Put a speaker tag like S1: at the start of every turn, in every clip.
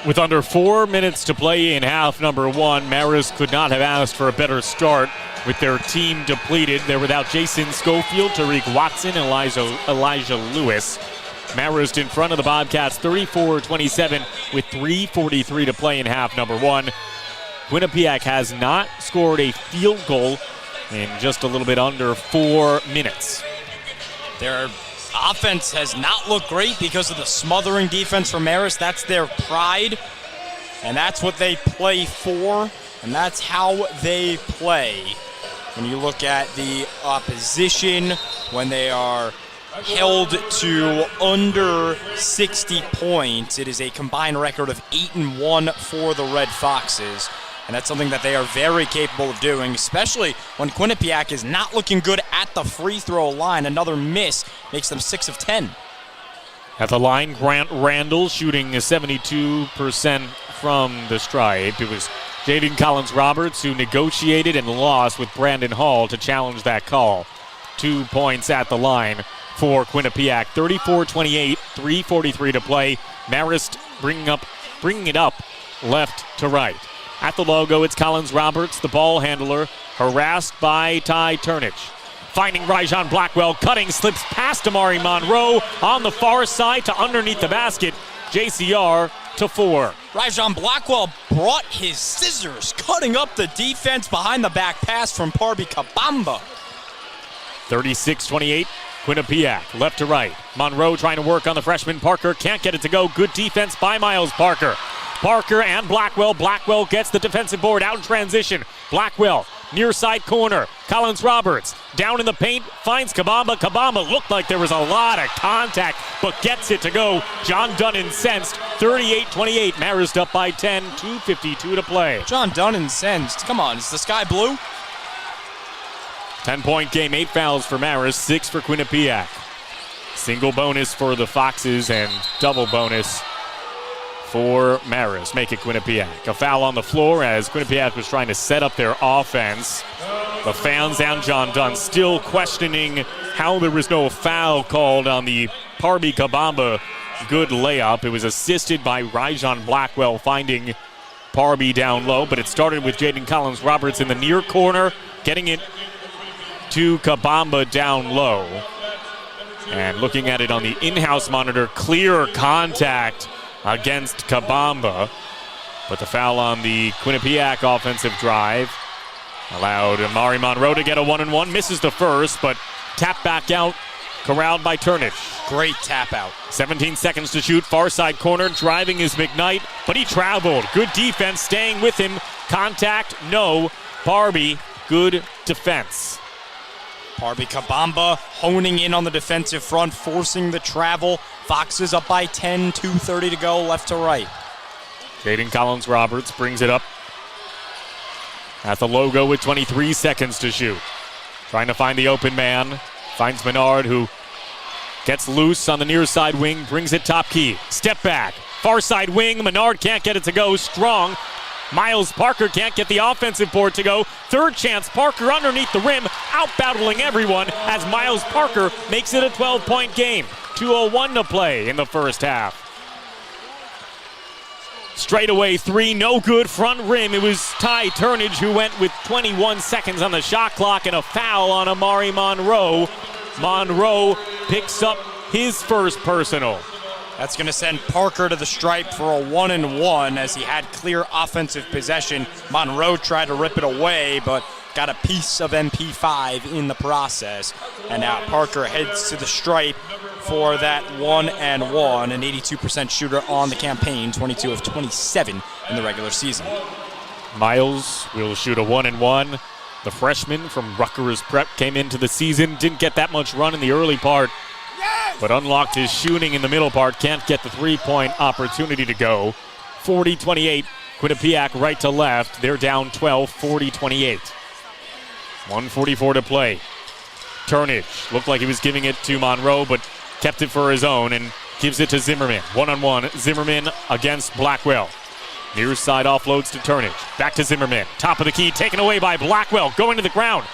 S1: With under 4 minutes to play in half number one, Marist could not have asked for a better start with their team depleted. They're without Jason Schofield, Tariq Watson, and Elijah Lewis. Marist in front of the Bobcats 34-27 with 3:43 to play in half number one. Quinnipiac has not scored a field goal in just a little bit under 4 minutes.
S2: Their offense has not looked great because of the smothering defense from Marist. That's their pride, and that's what they play for, and that's how they play. When you look at the opposition, when they are held to under 60 points, it is a combined record of 8-1 for the Red Foxes. And that's something that they are very capable of doing, especially when Quinnipiac is not looking good at the free throw line. Another miss makes them 6 of 10.
S1: At the line, Grant Randall shooting 72% from the stripe. It was Jaden Collins-Roberts who negotiated and lost with Brandon Hall to challenge that call. 2 points at the line for Quinnipiac. 34-28, 3:43 to play. Marist bringing it up left to right. At the logo, it's Collins-Roberts, the ball handler, harassed by Ty Turnage. Finding Rajon Blackwell, cutting, slips past Amari Monroe on the far side to underneath the basket. JCR to 4.
S2: Rajon Blackwell brought his scissors, cutting up the defense behind the back pass from Parby Kabamba.
S1: 36-28, Quinnipiac, left to right. Monroe trying to work on the freshman Parker, can't get it to go. Good defense by Miles Parker. Parker and Blackwell. Blackwell gets the defensive board out in transition. Blackwell, near side corner. Collins-Roberts down in the paint, finds Kabamba. Kabamba looked like there was a lot of contact, but gets it to go. John Dunn incensed. 38-28. Marist up by 10, 2:52 to play.
S2: John Dunn incensed. Come on, is the sky blue?
S1: 10-point game, 8 fouls for Marist, 6 for Quinnipiac. Single bonus for the Foxes and double bonus for Marist. Make it Quinnipiac. A foul on the floor as Quinnipiac was trying to set up their offense. The fans and John Dunn still questioning how there was no foul called on the Parby Kabamba good layup. It was assisted by Rajon Blackwell finding Parby down low, but it started with Jaden Collins-Roberts in the near corner, getting it to Kabamba down low. And looking at it on the in-house monitor, clear contact against Kabamba. But the foul on the Quinnipiac offensive drive allowed Amari Monroe to get a 1-and-1. Misses the first, but tap back out, corralled by Turnage.
S2: Great tap out.
S1: 17 seconds to shoot, far side corner, driving is McKnight, but he traveled. Good defense, staying with him. Contact, no. Parby, good defense.
S2: Parby Kabamba honing in on the defensive front, forcing the travel. Foxes up by 10, 2:30 to go, left to right.
S1: Jaden Collins-Roberts brings it up at the logo with 23 seconds to shoot. Trying to find the open man. Finds Menard, who gets loose on the near side wing, brings it top key. Step back, far side wing. Menard can't get it to go. Strong. Miles Parker can't get the offensive board to go. Third chance, Parker underneath the rim, out-battling everyone as Miles Parker makes it a 12-point game. 2:01 to play in the first half. Straightaway three, no good, front rim. It was Ty Turnage who went with 21 seconds on the shot clock and a foul on Amari Monroe. Monroe picks up his first personal.
S2: That's going to send Parker to the stripe for a 1-and-1 as he had clear offensive possession. Monroe tried to rip it away, but got a piece of MP5 in the process. And now Parker heads to the stripe for that 1-and-1, an 82% shooter on the campaign, 22 of 27 in the regular season.
S1: Miles will shoot a 1-and-1. The freshman from Rutgers Prep came into the season, didn't get that much run in the early part, but unlocked his shooting in the middle part. Can't get the three-point opportunity to go. 40-28, Quinnipiac right to left. They're down 12, 40-28. 1:44 to play. Turnage looked like he was giving it to Monroe, but kept it for his own and gives it to Zimmerman. 1-on-1, Zimmerman against Blackwell. Near side offloads to Turnage. Back to Zimmerman. Top of the key, taken away by Blackwell. Going to the ground.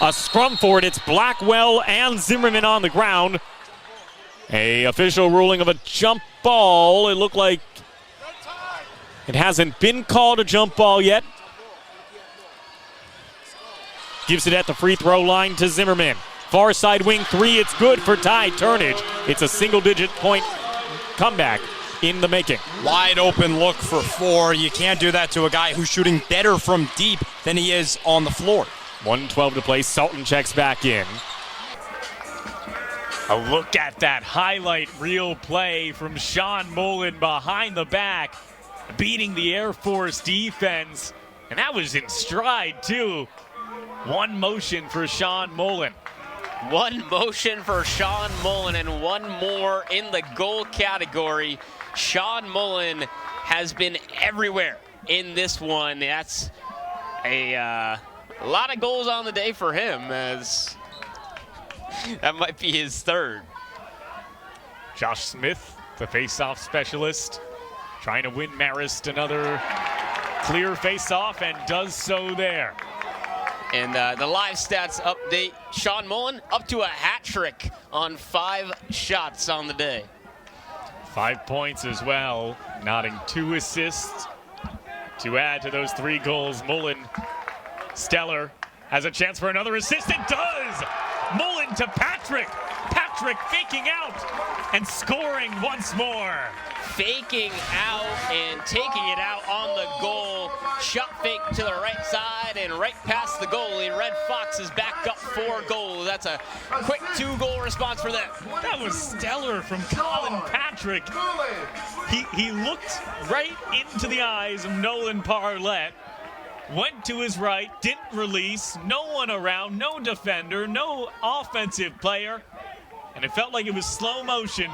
S1: A scrum for it. It's Blackwell and Zimmerman on the ground. A official ruling of a jump ball. It looked like It hasn't been called a jump ball yet. Gives it at the free throw line to Zimmerman. Far side wing three, it's good for Ty Turnage. It's a single-digit point comeback in the making.
S2: Wide open look for 4. You can't do that to a guy who's shooting better from deep than he is on the floor.
S1: 1:12 to play. Sultan checks back in. A look at that highlight reel play from Sean Mullen behind the back, beating the Air Force defense. And that was in stride, too. One motion for Sean Mullen.
S3: One motion for Sean Mullen and one more in the goal category. Sean Mullen has been everywhere in this one. That's a lot of goals on the day for him, as that might be his 3rd.
S1: Josh Smith, the face-off specialist, trying to win Marist another clear face-off, and does so there.
S3: And the live stats update, Sean Mullen up to a hat trick on 5 shots on the day.
S1: 5 points as well, nodding 2 assists to add to those 3 goals. Mullen, stellar, has a chance for another assist. It does! Mullen to Patrick. Patrick faking out and scoring once more.
S3: Faking out and taking it out on the goal. Shot fake to the right side and right past the goalie. Red Foxes back up 4 goals. That's a quick 2-goal response for them.
S1: That was stellar from Colin Patrick. He looked right into the eyes of Nolan Parlett. Went to his right, didn't release, no one around, no defender, no offensive player. And it felt like it was slow motion.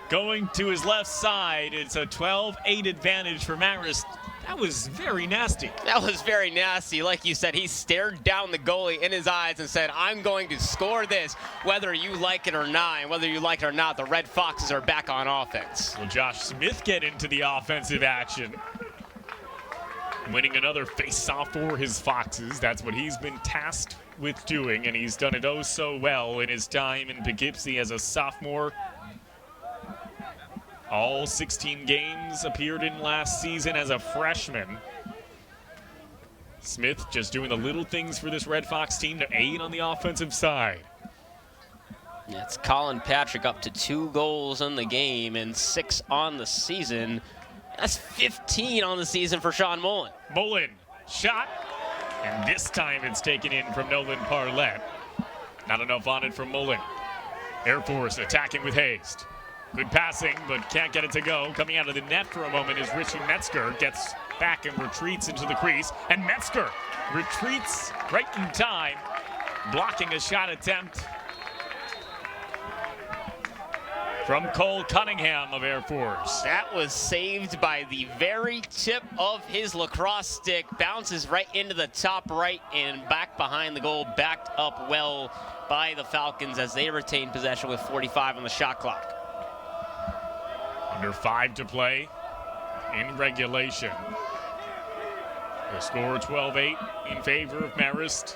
S1: Going to his left side, it's a 12-8 advantage for Marist. That was very nasty.
S3: That was very nasty. Like you said, he stared down the goalie in his eyes and said, I'm going to score this, whether you like it or not. And whether you like it or not, the Red Foxes are back on offense.
S1: Will Josh Smith get into the offensive action? Winning another face-off for his Foxes. That's what he's been tasked with doing, and he's done it oh so well in his time in Poughkeepsie as a sophomore. All 16 games appeared in last season as a freshman. Smith just doing the little things for this Red Fox team to aid on the offensive side.
S3: It's Colin Patrick up to 2 goals in the game and 6 on the season. That's 15 on the season for Sean Mullen.
S1: Mullen, shot, and this time it's taken in from Nolan Parlett. Not enough on it from Mullen. Air Force attacking with haste. Good passing, but can't get it to go. Coming out of the net for a moment is Richie Metzger. Gets back and retreats into the crease. And Metzger retreats right in time, blocking a shot attempt from Cole Cunningham of Air Force.
S3: That was saved by the very tip of his lacrosse stick. Bounces right into the top right and back behind the goal. Backed up well by the Falcons as they retain possession with 45 on the shot clock.
S1: Under 5 to play in regulation. The score 12-8 in favor of Marist.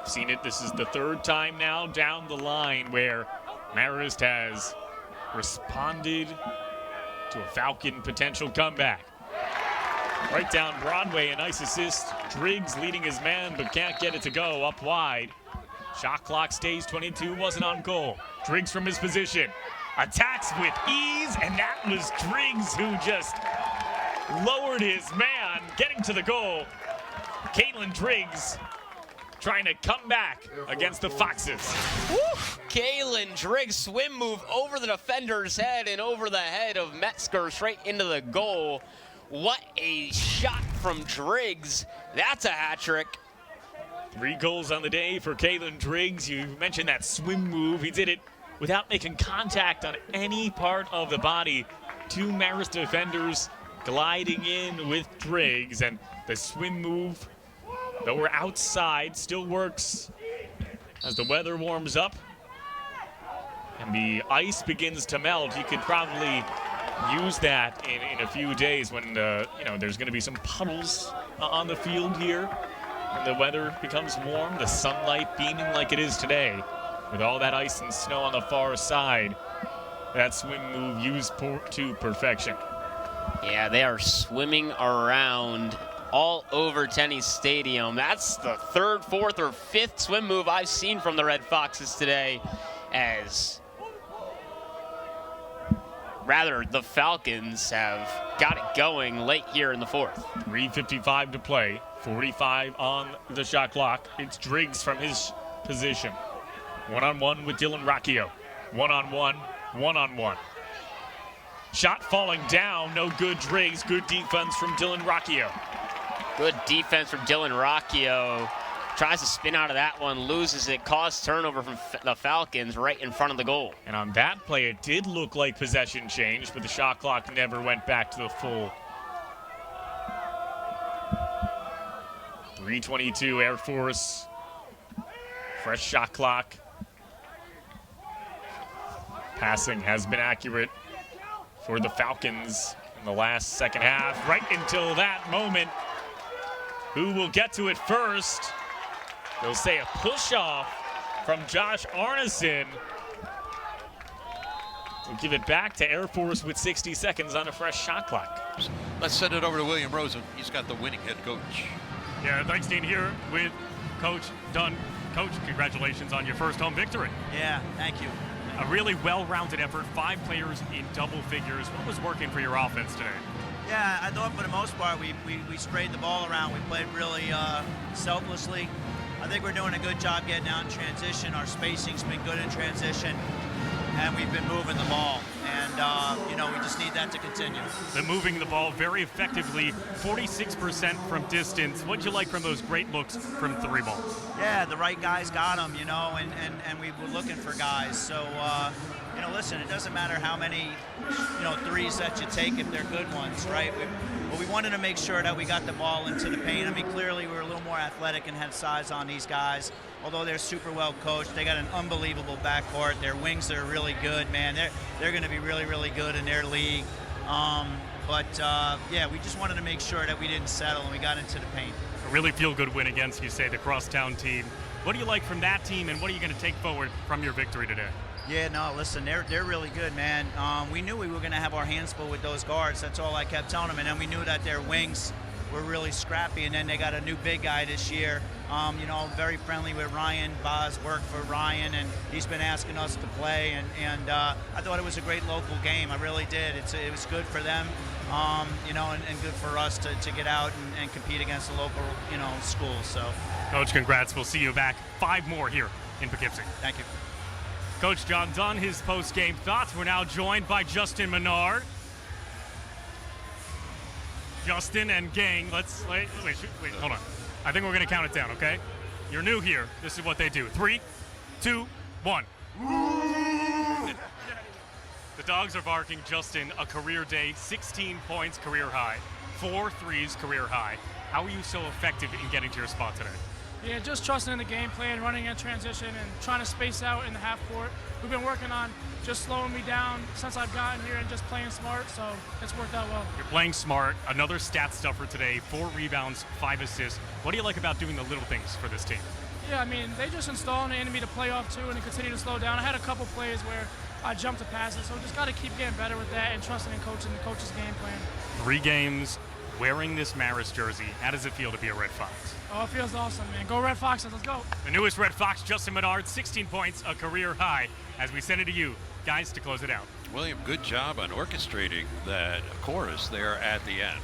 S1: Seen it, this is the 3rd time now down the line where Marist has responded to a Falcon potential comeback. Right down Broadway, a nice assist. Driggs leading his man, but can't get it to go up wide. Shot clock stays 22, wasn't on goal. Driggs from his position. Attacks with ease, and that was Driggs who just lowered his man, getting to the goal. Caitlin Driggs trying to come back against the Foxes.
S3: Woo! Kaylin Driggs swim move over the defender's head and over the head of Metzger straight into the goal. What a shot from Driggs. That's a hat trick.
S1: 3 goals on the day for Caitlin Driggs. You mentioned that swim move. He did it without making contact on any part of the body. 2 Marist defenders gliding in with Driggs, and the swim move, though we're outside, still works as the weather warms up and the ice begins to melt. You could probably use that in a few days when there's going to be some puddles on the field here. When the weather becomes warm, the sunlight beaming like it is today, with all that ice and snow on the far side, that swim move used to perfection.
S3: Yeah, they are swimming around all over Tenny Stadium. That's the third, fourth, or fifth swim move I've seen from the Red Foxes today, the Falcons have got it going late here in the fourth.
S1: 3:55 to play, 45 on the shot clock. It's Driggs from his position. One-on-one with Dylan Rocchio. One-on-one, one-on-one. Shot falling down, no good. Driggs, good defense from Dylan Rocchio.
S3: Good defense from Dylan Rocchio. Tries to spin out of that one, loses it, caused turnover from the Falcons right in front of the goal.
S1: And on that play, it did look like possession changed, but the shot clock never went back to the full. 3:22 Air Force. Fresh shot clock. Passing has been accurate for the Falcons in the last second half, right until that moment. Who will get to it first? They'll say a push-off from Josh Arneson. We'll give it back to Air Force with 60 seconds on a fresh shot clock.
S4: Let's send it over to William Rosen. He's got the winning head coach.
S5: Yeah, thanks, Dean, here with Coach Dunn. Coach, congratulations on your first home victory.
S6: Yeah, thank you.
S5: A really well-rounded effort, 5 players in double figures. What was working for your offense today?
S6: Yeah, I thought for the most part we sprayed the ball around. We played really selflessly. I think we're doing a good job getting out in transition. Our spacing's been good in transition, and we've been moving the ball. And, we just need that to continue.
S5: Been moving the ball very effectively, 46% from distance. What'd you like from those great looks from 3 ball?
S6: Yeah, the right guys got them, and we were looking for guys. So, listen, it doesn't matter how many, threes that you take if they're good ones, right? But we wanted to make sure that we got the ball into the paint. I mean, clearly we were a little more athletic and had size on these guys. Although they're super well coached, they got an unbelievable backcourt. Their wings are really good, man. They're going to be really, really good in their league. We just wanted to make sure that we didn't settle and we got into the paint.
S5: A really feel-good win against, you say, the crosstown team. What do you like from that team, and what are you going to take forward from your victory today?
S6: Yeah, no, listen, they're really good, man. We knew we were going to have our hands full with those guards. That's all I kept telling them. And then we knew that their wings were really scrappy. And then they got a new big guy this year. Very friendly with Ryan. Boz worked for Ryan, and he's been asking us to play. And I thought it was a great local game. I really did. It was good for them, and good for us to get out and compete against the local, schools. So,
S5: Coach, congrats. We'll see you back 5 more here in Poughkeepsie.
S6: Thank you.
S5: Coach John Dunn, his post-game thoughts. We're now joined by Justin Menard. Justin and gang, wait, hold on. I think we're going to count it down, okay? You're new here. This is what they do. 3, 2, 1. The dogs are barking. Justin, a career day, 16 points, career high, 4 threes, career high. How are you so effective in getting to your spot today?
S7: Yeah, just trusting in the game plan, running in transition, and trying to space out in the half court. We've been working on just slowing me down since I've gotten here and just playing smart, so it's worked out well.
S5: You're playing smart. Another stat stuffer today, 4 rebounds, 5 assists. What do you like about doing the little things for this team?
S7: Yeah, I mean, they just installing the enemy to play off too and to continue to slow down. I had a couple plays where I jumped to passes, so just got to keep getting better with that and trusting in coaching the coach's game plan.
S5: 3 games, wearing this Marist jersey. How does it feel to be a Red Fox?
S7: Oh, it feels awesome, man. Go Red Foxes, let's go.
S5: The newest Red Fox, Justin Menard, 16 points, a career high. As we send it to you, guys, to close it out.
S4: William, good job on orchestrating that chorus there at the end.